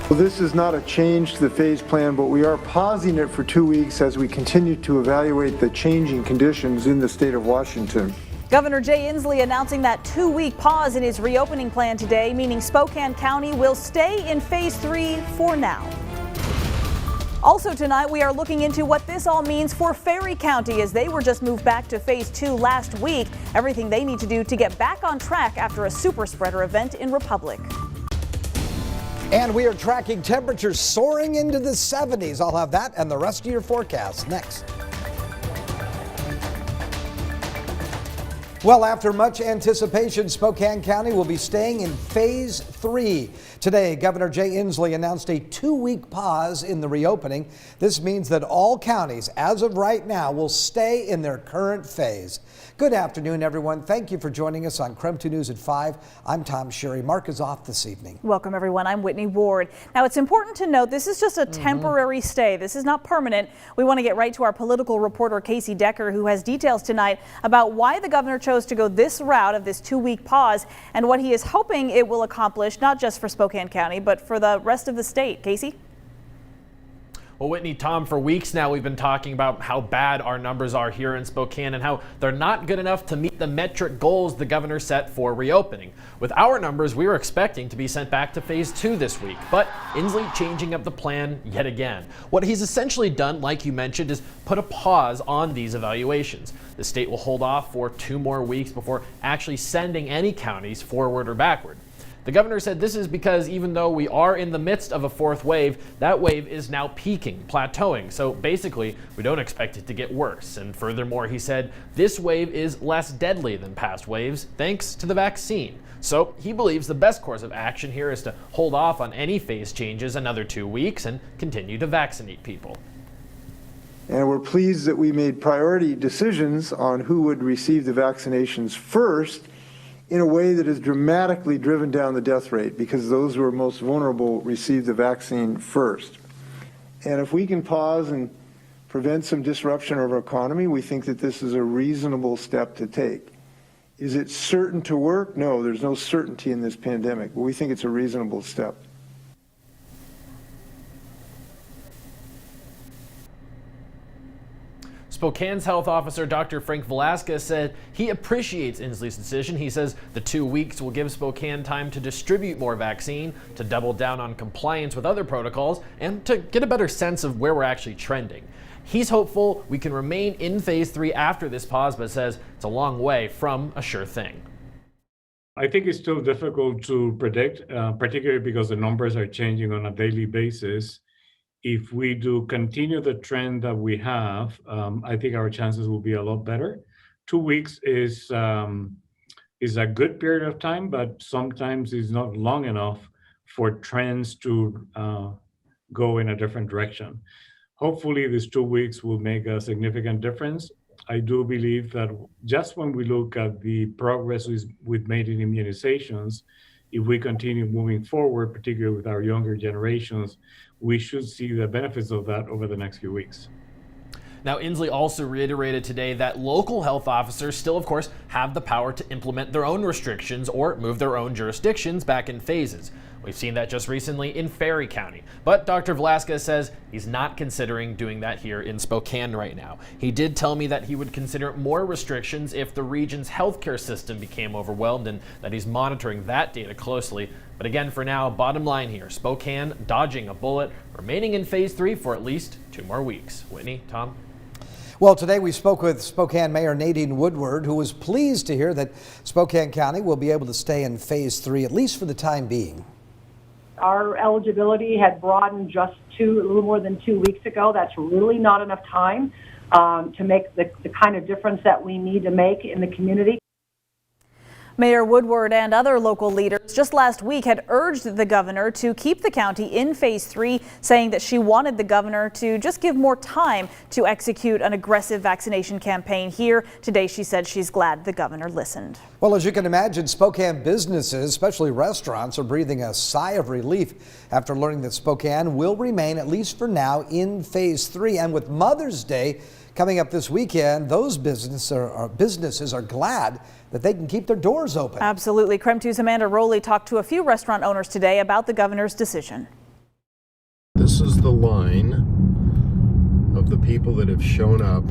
Well, this is not a change to the phase plan, but we are pausing it for 2 weeks as we continue to evaluate the changing conditions in the state of Washington. Governor Jay Inslee announcing that 2-week pause in his reopening plan today, meaning Spokane County will stay in phase 3 for now. Also tonight, we are looking into what this all means for Ferry County as they were just moved back to phase 2 last week. Everything they need to do to get back on track after a super spreader event in Republic. And we are tracking temperatures soaring into the 70s. I'll have that and the rest of your forecast next. Well, after much anticipation, Spokane County will be staying in phase 3. Today, Governor Jay Inslee announced a 2-week pause in the reopening. This means that all counties, as of right now, will stay in their current phase. Good afternoon, everyone. Thank you for joining us on KREM 2 News at 5. I'm Tom Sherry. Mark is off this evening. Welcome, everyone. I'm Whitney Ward. Now, it's important to note this is just a temporary stay. This is not permanent. We want to get right to our political reporter, Casey Decker, who has details tonight about why the governor chose to go this route of this 2-week pause and what he is hoping it will accomplish, not just for Spokane County, but for the rest of the state. Casey? Well, Whitney, Tom, for weeks now we've been talking about how bad our numbers are here in Spokane and how they're not good enough to meet the metric goals the governor set for reopening. With our numbers, we were expecting to be sent back to phase 2 this week, but Inslee changing up the plan yet again. What he's essentially done, like you mentioned, is put a pause on these evaluations. The state will hold off for 2 more weeks before actually sending any counties forward or backward. The governor said this is because even though we are in the midst of a 4th wave, that wave is now peaking, plateauing. So basically, we don't expect it to get worse. And furthermore, he said this wave is less deadly than past waves thanks to the vaccine. So he believes the best course of action here is to hold off on any phase changes another 2 weeks and continue to vaccinate people. And we're pleased that we made priority decisions on who would receive the vaccinations first in a way that has dramatically driven down the death rate because those who are most vulnerable receive the vaccine first. And if we can pause and prevent some disruption of our economy, we think that this is a reasonable step to take. Is it certain to work? No, there's no certainty in this pandemic, but we think it's a reasonable step. Spokane's health officer, Dr. Frank Velasquez, said he appreciates Inslee's decision. He says the 2 weeks will give Spokane time to distribute more vaccine, to double down on compliance with other protocols, and to get a better sense of where we're actually trending. He's hopeful we can remain in phase 3 after this pause, but says it's a long way from a sure thing. I think it's still difficult to predict, particularly because the numbers are changing on a daily basis. If we do continue the trend that we have, I think our chances will be a lot better. 2 weeks is a good period of time, but sometimes it's not long enough for trends to go in a different direction. Hopefully, these 2 weeks will make a significant difference. I do believe that just when we look at the progress we've made in immunizations, if we continue moving forward, particularly with our younger generations, we should see the benefits of that over the next few weeks. Now, Inslee also reiterated today that local health officers still, of course, have the power to implement their own restrictions or move their own jurisdictions back in phases. We've seen that just recently in Ferry County. But Dr. Velasquez says he's not considering doing that here in Spokane right now. He did tell me that he would consider more restrictions if the region's healthcare system became overwhelmed and that he's monitoring that data closely. But again, for now, bottom line here, Spokane dodging a bullet, remaining in phase 3 for at least 2 more weeks. Whitney, Tom? Well, today we spoke with Spokane Mayor Nadine Woodward, who was pleased to hear that Spokane County will be able to stay in phase 3, at least for the time being. Our eligibility had broadened just a little more than 2 weeks ago. That's really not enough time to make the kind of difference that we need to make in the community. Mayor Woodward and other local leaders just last week had urged the governor to keep the county in phase 3, saying that she wanted the governor to just give more time to execute an aggressive vaccination campaign here. Today, she said she's glad the governor listened. Well, as you can imagine, Spokane businesses, especially restaurants, are breathing a sigh of relief after learning that Spokane will remain, at least for now, in phase 3. And with Mother's Day coming up this weekend, those businesses are glad that they can keep their doors open. Absolutely. KREM 2's Amanda Rowley talked to a few restaurant owners today about the governor's decision. This is the line of the people that have shown up.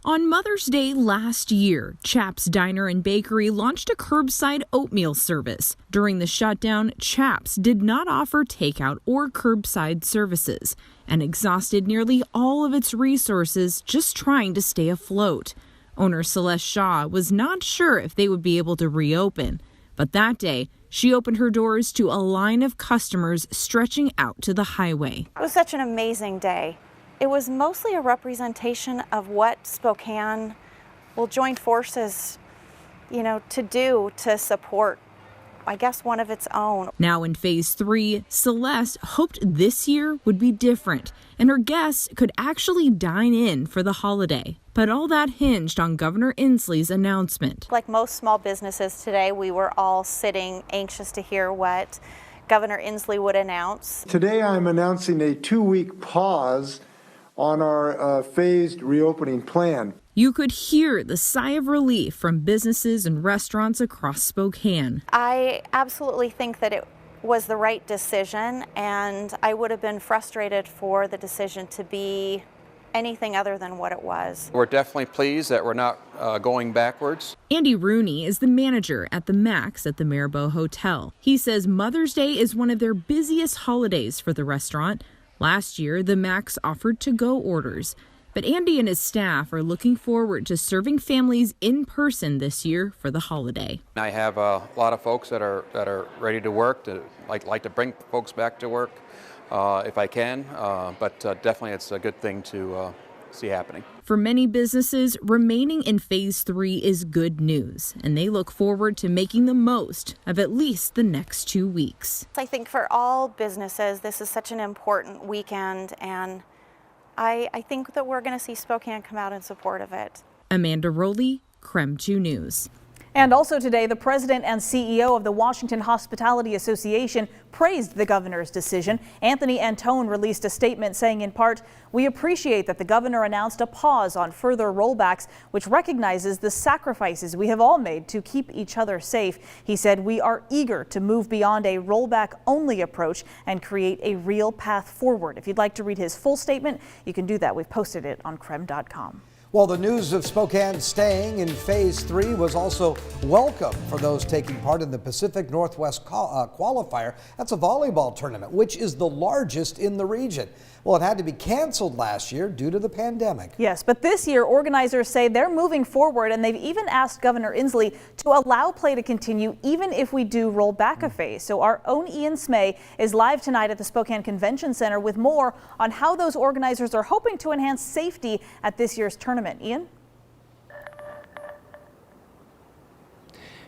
On Mother's Day last year, Chaps Diner and Bakery launched a curbside oatmeal service. During the shutdown, Chaps did not offer takeout or curbside services and exhausted nearly all of its resources just trying to stay afloat. Owner Celeste Shaw was not sure if they would be able to reopen, but that day, she opened her doors to a line of customers stretching out to the highway. It was such an amazing day. It was mostly a representation of what Spokane will join forces, to do to support, I guess, one of its own. Now in phase 3, Celeste hoped this year would be different and her guests could actually dine in for the holiday. But all that hinged on Governor Inslee's announcement. Like most small businesses today, we were all sitting anxious to hear what Governor Inslee would announce. Today I'm announcing a 2-week pause on our phased reopening plan. You could hear the sigh of relief from businesses and restaurants across Spokane. I absolutely think that it was the right decision, and I would have been frustrated for the decision to be anything other than what it was. We're definitely pleased that we're not going backwards. Andy Rooney is the manager at the Max at the Maribel Hotel. He says Mother's Day is one of their busiest holidays for the restaurant. Last year, the Max offered to-go orders, but Andy and his staff are looking forward to serving families in person this year for the holiday. I have a lot of folks that are ready to work, to like to bring folks back to work if I can, but definitely it's a good thing to see happening. For many businesses, remaining in phase 3 is good news, and they look forward to making the most of at least the next 2 weeks. I think for all businesses, this is such an important weekend, and I think that we're going to see Spokane come out in support of it. Amanda Rowley, KREM 2 News. And also today, the president and CEO of the Washington Hospitality Association praised the governor's decision. Anthony Antone released a statement saying, in part, "We appreciate that the governor announced a pause on further rollbacks, which recognizes the sacrifices we have all made to keep each other safe." He said, "We are eager to move beyond a rollback-only approach and create a real path forward." If you'd like to read his full statement, you can do that. We've posted it on KREM.com. Well, the news of Spokane staying in phase 3 was also welcome for those taking part in the Pacific Northwest qualifier. That's a volleyball tournament, which is the largest in the region. Well, it had to be canceled last year due to the pandemic. Yes, but this year organizers say they're moving forward, and they've even asked Governor Inslee to allow play to continue even if we do roll back a phase. So our own Ian Smay is live tonight at the Spokane Convention Center with more on how those organizers are hoping to enhance safety at this year's tournament. Ian?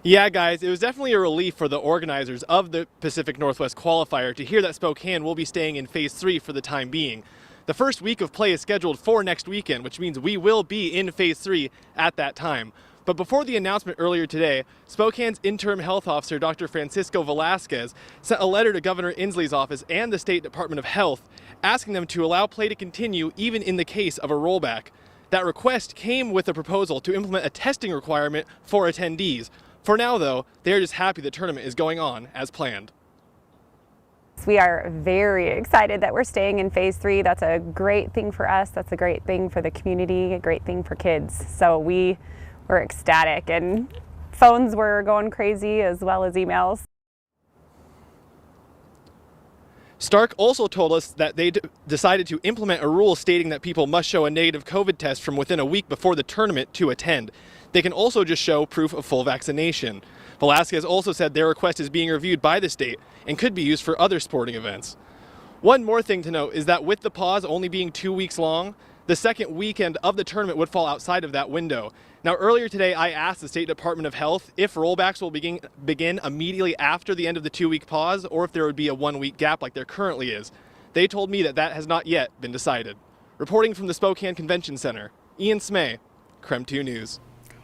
Yeah, guys, it was definitely a relief for the organizers of the Pacific Northwest qualifier to hear that Spokane will be staying in phase 3 for the time being. The first week of play is scheduled for next weekend, which means we will be in phase 3 at that time. But before the announcement earlier today, Spokane's interim health officer, Dr. Francisco Velasquez, sent a letter to Governor Inslee's office and the State Department of Health asking them to allow play to continue even in the case of a rollback. That request came with a proposal to implement a testing requirement for attendees. For now, though, they are just happy the tournament is going on as planned. We are very excited that we're staying in phase 3. That's a great thing for us. That's a great thing for the community, a great thing for kids. So we were ecstatic, and phones were going crazy as well as emails. Stark also told us that they decided to implement a rule stating that people must show a negative COVID test from within a week before the tournament to attend. They can also just show proof of full vaccination. Velasquez also said their request is being reviewed by the state and could be used for other sporting events. One more thing to note is that with the pause only being 2 weeks long, the second weekend of the tournament would fall outside of that window. Now, earlier today, I asked the State Department of Health if rollbacks will begin immediately after the end of the 2-week pause, or if there would be a 1-week gap like there currently is. They told me that that has not yet been decided. Reporting from the Spokane Convention Center, Ian Smay, KREM 2 News.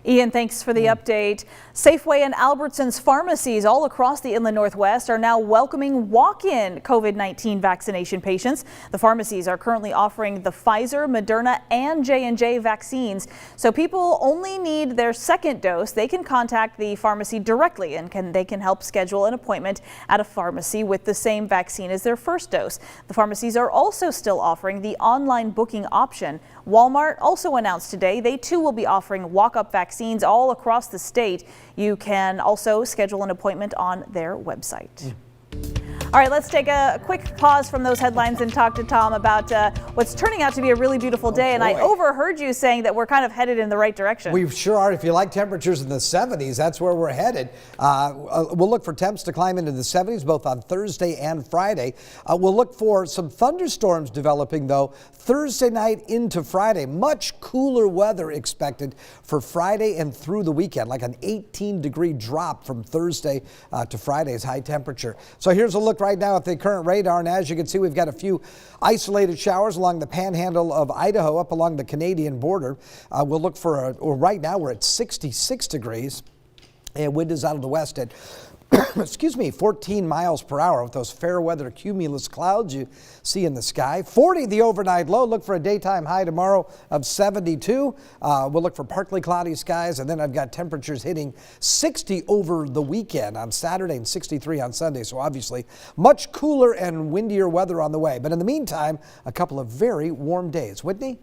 Ian, thanks for the update. Safeway and Albertsons pharmacies all across the inland Northwest are now welcoming walk-in COVID-19 vaccination patients. The pharmacies are currently offering the Pfizer, Moderna, and J&J vaccines. So people only need their second dose. They can contact the pharmacy directly and they can help schedule an appointment at a pharmacy with the same vaccine as their first dose. The pharmacies are also still offering the online booking option. Walmart also announced today they too will be offering walk-up vaccines all across the state. You can also schedule an appointment on their website. All right, let's take a quick pause from those headlines and talk to Tom about what's turning out to be a really beautiful day. And I overheard you saying that we're kind of headed in the right direction. We sure are. If you like temperatures in the 70s, that's where we're headed. We'll look for temps to climb into the 70s both on Thursday and Friday. We'll look for some thunderstorms developing, though, Thursday night into Friday. Much cooler weather expected for Friday and through the weekend, like an 18-degree drop from Thursday to Friday's high temperature. So here's a look right now at the current radar, and as you can see, we've got a few isolated showers along the panhandle of Idaho up along the Canadian border. We'll look for, right now we're at 66 degrees, and wind is out of the west at 14 miles per hour with those fair weather cumulus clouds you see in the sky. 40 the overnight low. Look for a daytime high tomorrow of 72. We'll look for partly cloudy skies, and then I've got temperatures hitting 60 over the weekend on Saturday and 63 on Sunday. So obviously much cooler and windier weather on the way. But in the meantime, a couple of very warm days. Whitney?